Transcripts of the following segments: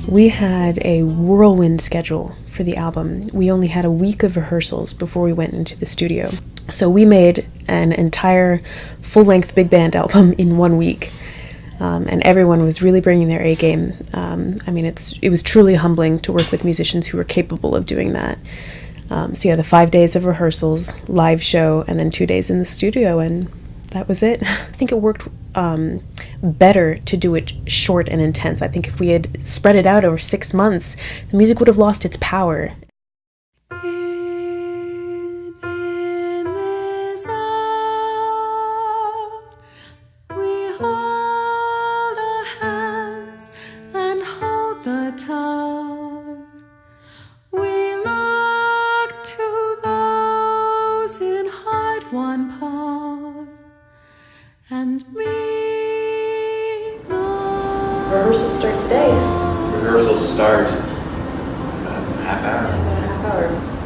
We had a whirlwind schedule for the album. We only had a week of rehearsals before we went into the studio. So we made an entire full-length big band album in 1 week. And everyone was really bringing their A game. It was truly humbling to work with musicians who were capable of doing that. So the 5 days of rehearsals, live show, and then 2 days in the studio, and that was it. I think it worked better to do it short and intense. I think if we had spread it out over 6 months, the music would have lost its power. Rehearsals start today. Rehearsals start half hour.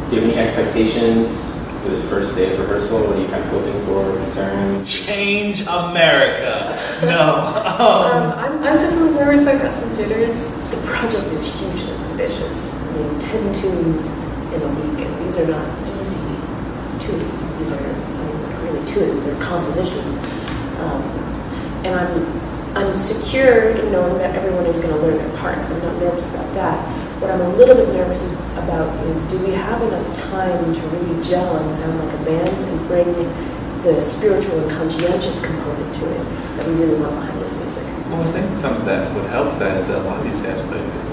Do you have any expectations for this first day of rehearsal? What are you kind of hoping for, concerned? Change America. No. I'm definitely nervous. I've got some jitters. The project is hugely ambitious. 10 tunes in a week, and these are not easy tunes. These are not really tunes, they're compositions. And I'm secure in knowing that everyone is going to learn their parts. I'm not nervous about that. What I'm a little bit nervous about is, do we have enough time to really gel and sound like a band and bring the spiritual and conscientious component to it that we really want behind this music? Well, I think some of that would help that is that a lot of these guys play music.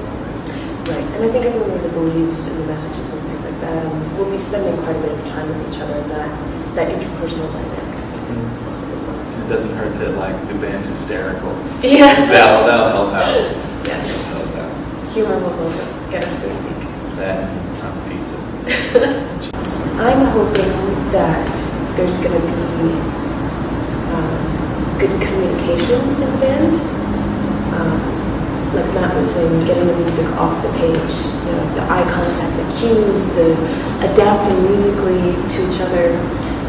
Right, and I think everyone really believes in the messages and things like that. We'll be spending quite a bit of time with each other in that interpersonal dynamic. Mm-hmm. It doesn't hurt that the band's hysterical. Yeah. That'll help out. Yeah. That'll help out. Humor will get us through the week. That and tons of pizza. I'm hoping that there's going to be good communication in the band. Like Matt was saying, getting the music off the page, the eye contact, the cues, the adapting musically to each other.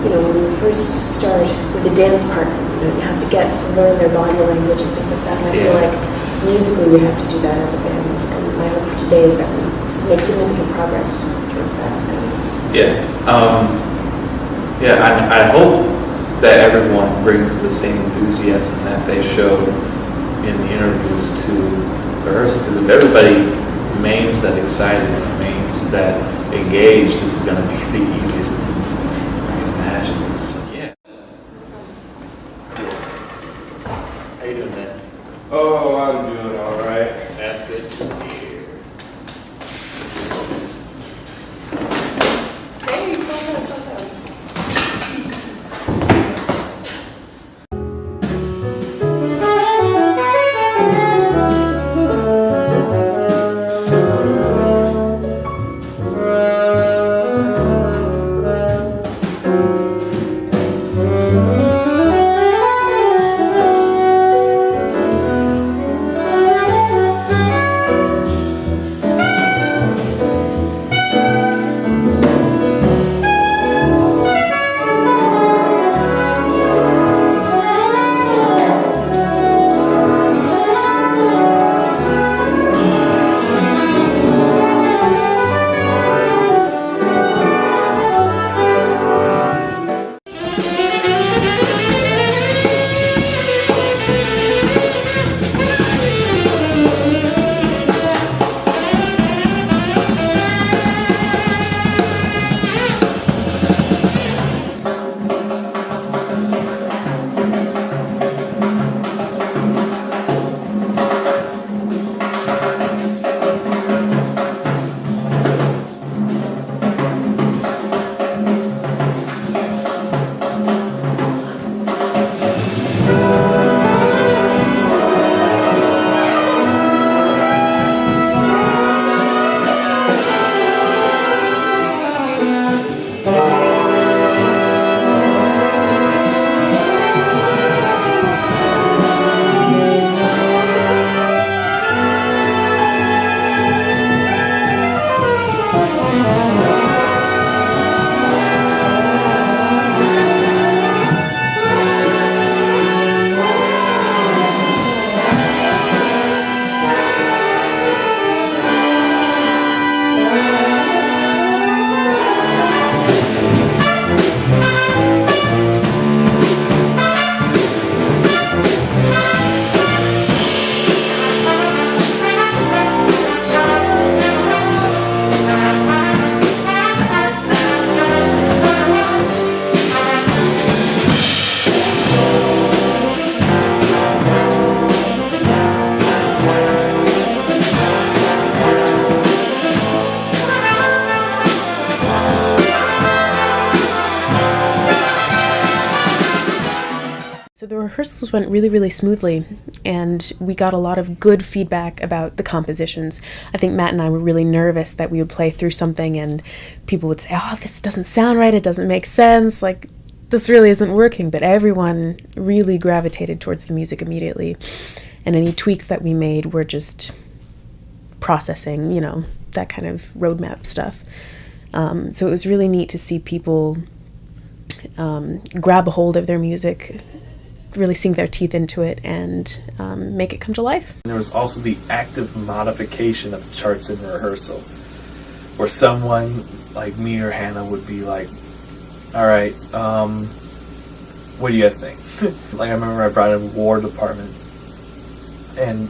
When you first start with a dance partner, you have to get to learn their body language and things like that. And I feel like musically we have to do that as a band. And my hope for today is that we make significant progress towards that. I hope that everyone brings the same enthusiasm that they showed in the interviews to rehearsal. Because if everybody remains that excited and remains that engaged, this is going to be the easiest thing. How you doing, man? Oh, I'm doing all right. That's good to hear. Hey, calm down. rehearsals went really, really smoothly, and we got a lot of good feedback about the compositions. I think Matt and I were really nervous that we would play through something and people would say, oh, this doesn't sound right, it doesn't make sense, like, this really isn't working, but everyone really gravitated towards the music immediately, and any tweaks that we made were just processing, that kind of roadmap stuff. So it was really neat to see people grab a hold of their music, really sink their teeth into it, and make it come to life. There was also the active modification of charts in rehearsal, where someone like me or Hannah would be like, all right, what do you guys think? Like, I remember I brought in War Department, and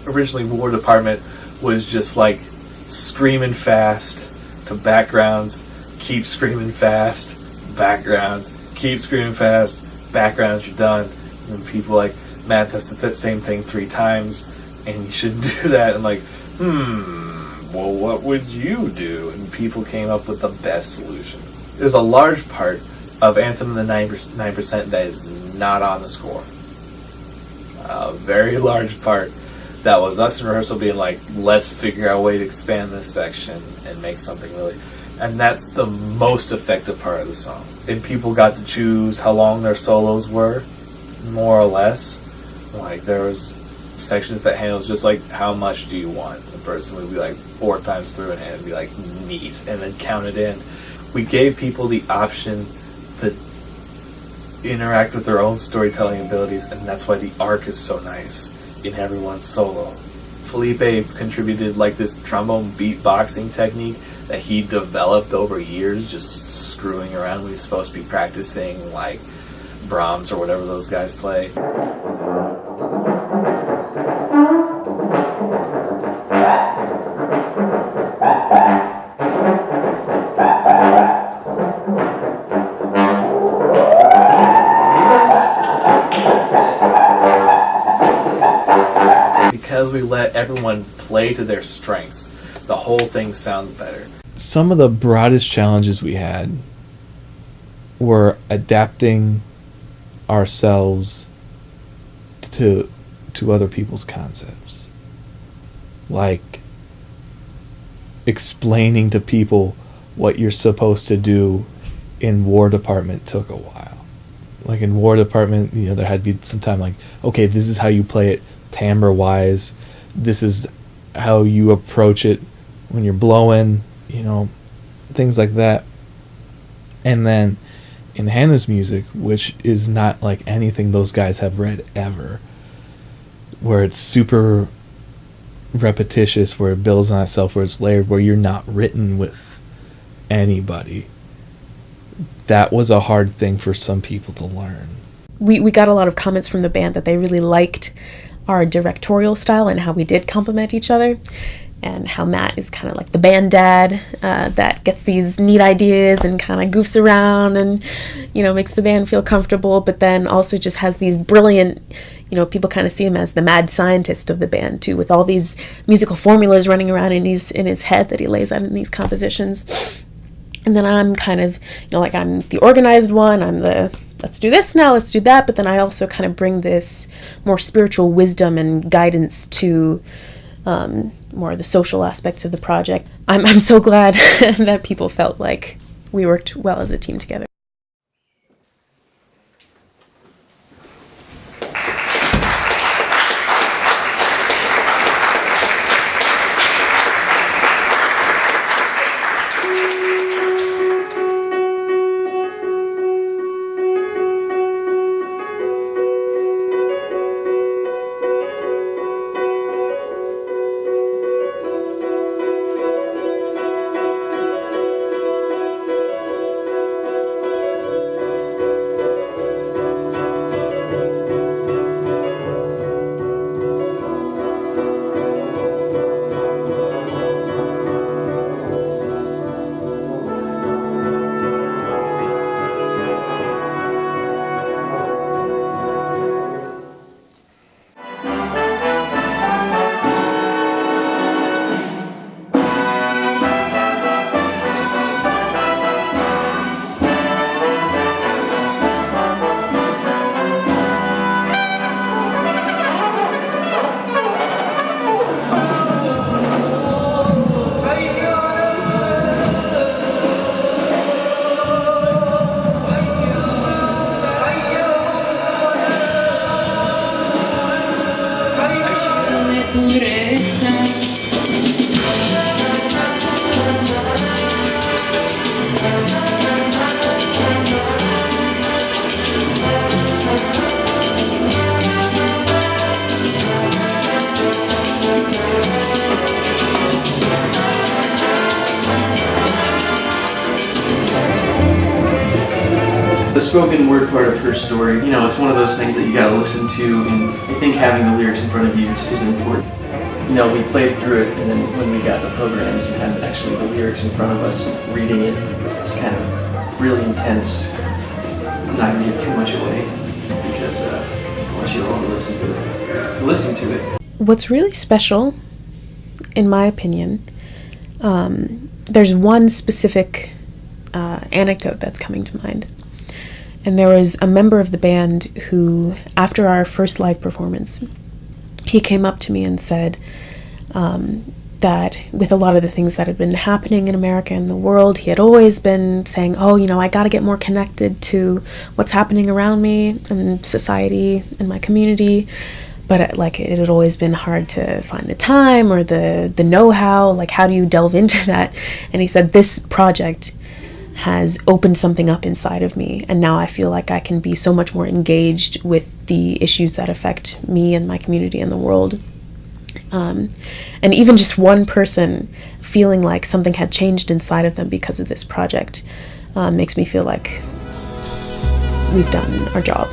originally War Department was just like screaming fast to backgrounds, keep screaming fast, backgrounds, keep screaming fast, backgrounds, you're done. And people like, Matt, that's the same thing 3 times, and you shouldn't do that. And like, well, what would you do? And people came up with the best solution. There's a large part of Anthem and the 9% that is not on the score. A very large part that was us in rehearsal being like, let's figure out a way to expand this section and make something really... And that's the most effective part of the song. And people got to choose how long their solos were, more or less. Like, there was sections that Hannah was just like, how much do you want? The person would be like 4 times through, and Hannah would be like, neat, and then count it in. We gave people the option to interact with their own storytelling abilities, and that's why the arc is so nice in everyone's solo. Felipe contributed like this trombone beatboxing technique that he developed over years, just screwing around. We were supposed to be practicing like Brahms or whatever those guys play. Because we let everyone play to their strengths, the whole thing sounds better. Some of the broadest challenges we had were adapting ourselves to other people's concepts. Like explaining to people what you're supposed to do in War Department took a while. Like in War Department, there had to be some time like, okay, this is how you play it timbre wise, this is how you approach it when you're blowing, things like that. And then in Hannah's music, which is not like anything those guys have read ever, where it's super repetitious, where it builds on itself, where it's layered, where you're not written with anybody, that was a hard thing for some people to learn. We got a lot of comments from the band that they really liked our directorial style and how we did complement each other, and how Matt is kind of like the band dad that gets these neat ideas and kind of goofs around and makes the band feel comfortable, but then also just has these brilliant, people kind of see him as the mad scientist of the band too, with all these musical formulas running around in his head that he lays out in these compositions. And then I'm kind of like, I'm the organized one, I'm the let's do this now, let's do that, but then I also kind of bring this more spiritual wisdom and guidance to more of the social aspects of the project. I'm so glad that people felt like we worked well as a team together. the spoken word part of her story, you know, it's one of those things that you gotta listen to, and I think having the lyrics in front of you is important. You know, we played through it, and then when we got the programs and had actually the lyrics in front of us, reading it, it's kind of really intense. I'm not gonna give too much away because I want you all to listen to it. What's really special, in my opinion, there's one specific anecdote that's coming to mind. And there was a member of the band who, after our first live performance, he came up to me and said that with a lot of the things that had been happening in America and the world, he had always been saying, oh, you know, I got to get more connected to what's happening around me and society and my community. But it had always been hard to find the time or the know-how, like how do you delve into that? And he said, this project has opened something up inside of me, and now I feel like I can be so much more engaged with the issues that affect me and my community and the world. And even just one person feeling like something had changed inside of them because of this project makes me feel like we've done our job.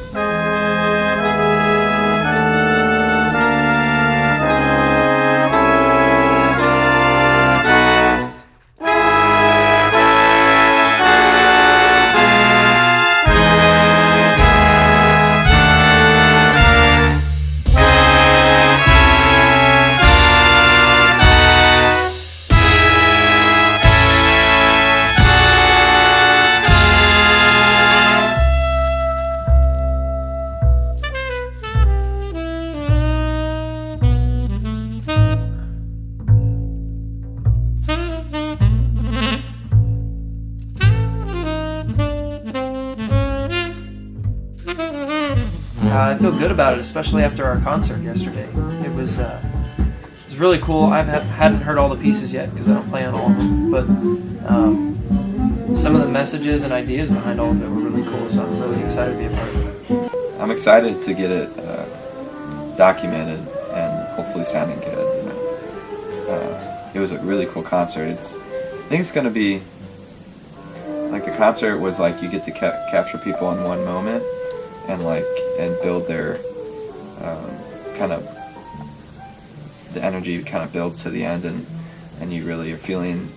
I feel good about it, especially after our concert yesterday. It was really cool. I hadn't heard all the pieces yet because I don't play on all of them, but some of the messages and ideas behind all of it were really cool, so I'm really excited to be a part of it. I'm excited to get it documented and hopefully sounding good. You know. It was a really cool concert. I think it's going to be, like the concert was like you get to capture people in one moment and build their kind of, the energy kind of builds to the end, and you really are feeling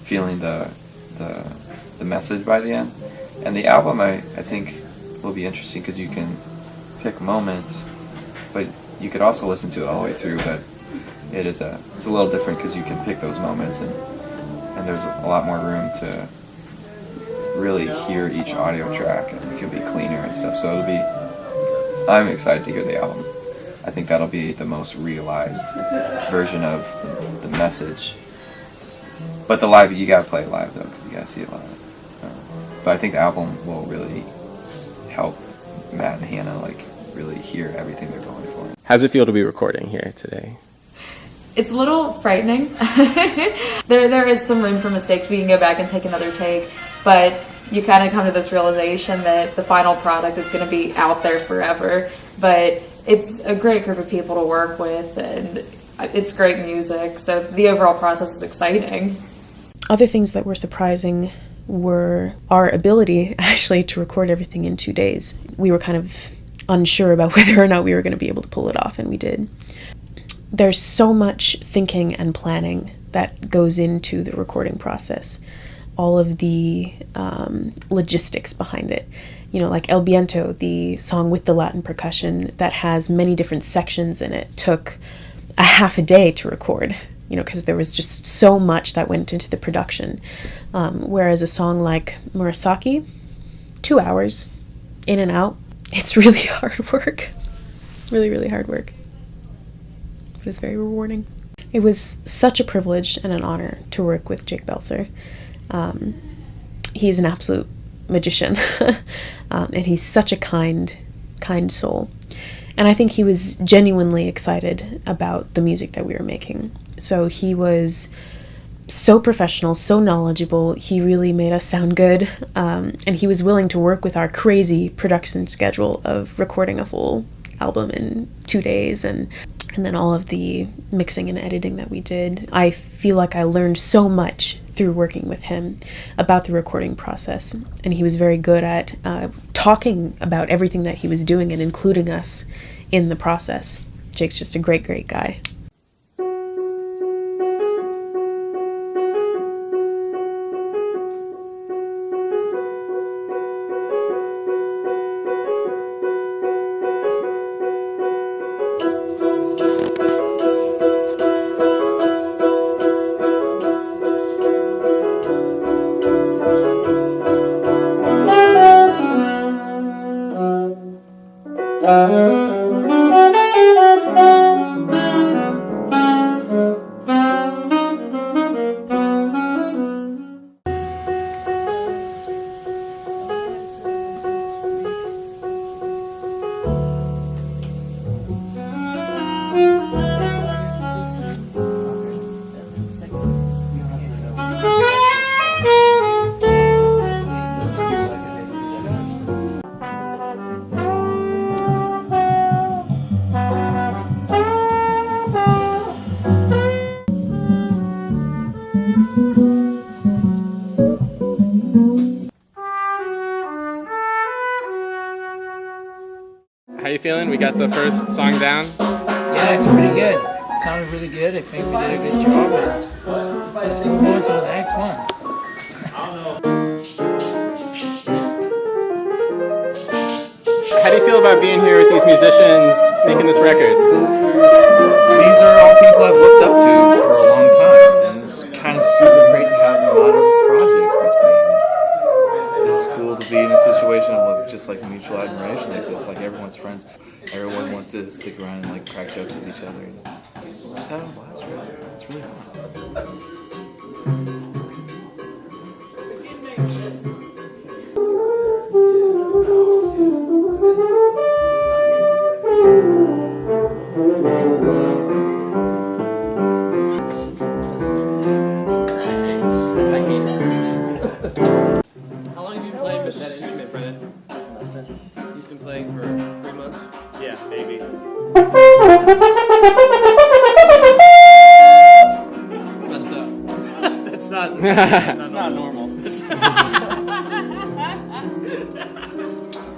the message by the end. And the album I think will be interesting because you can pick moments, but you could also listen to it all the way through. But it's a little different because you can pick those moments, and there's a lot more room to really hear each audio track, and it can be cleaner and stuff. So I'm excited to hear the album. I think that'll be the most realized version of the message. But the live, you gotta play it live though, because you gotta see it live. But I think the album will really help Matt and Hannah really hear everything they're going for. How's it feel to be recording here today? It's a little frightening. There is some room for mistakes. We can go back and take another take, but you kind of come to this realization that the final product is going to be out there forever. But it's a great group of people to work with, and it's great music, so the overall process is exciting. Other things that were surprising were our ability actually to record everything in 2 days. We were kind of unsure about whether or not we were going to be able to pull it off, and we did. There's so much thinking and planning that goes into the recording process. All of the logistics behind it. You know, like El Viento, the song with the Latin percussion that has many different sections in it, took a half a day to record, you know, because there was just so much that went into the production. Whereas a song like Murasaki, 2 hours, in and out. It's really hard work. Really, really hard work. But it's very rewarding. It was such a privilege and an honor to work with Jake Belser. He's an absolute magician, and he's such a kind soul. And I think he was genuinely excited about the music that we were making. So he was so professional, so knowledgeable. He really made us sound good, and he was willing to work with our crazy production schedule of recording a full album in 2 days, and then all of the mixing and editing that we did. I feel like I learned so much through working with him about the recording process. And he was very good at talking about everything that he was doing and including us in the process. Jake's just a great, great guy. How you feeling? We got the first song down? Yeah, it's pretty good. It sounded really good. I think we did a good job. Let's move on to the next one. How do you feel about being here with these musicians making this record? These are all people I've looked up to for a long time, and it's kind of super great to have a lot of projects with me. It's cool to be in a situation of just like mutual admiration like this. Like everyone's friends, everyone wants to stick around and like crack jokes with each other. And just having a blast, really. It's really fun. How long have you been playing with that instrument, Brennan? A semester. You've been playing for 3 months? Yeah, maybe. That's messed up. That's not normal.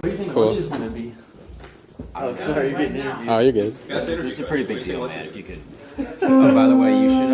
What do you think Cool. lunch is going to be? Oh, sorry, you're getting interviewed. Oh, you're good. This is a pretty big deal, man, if you could. Oh, by the way, you should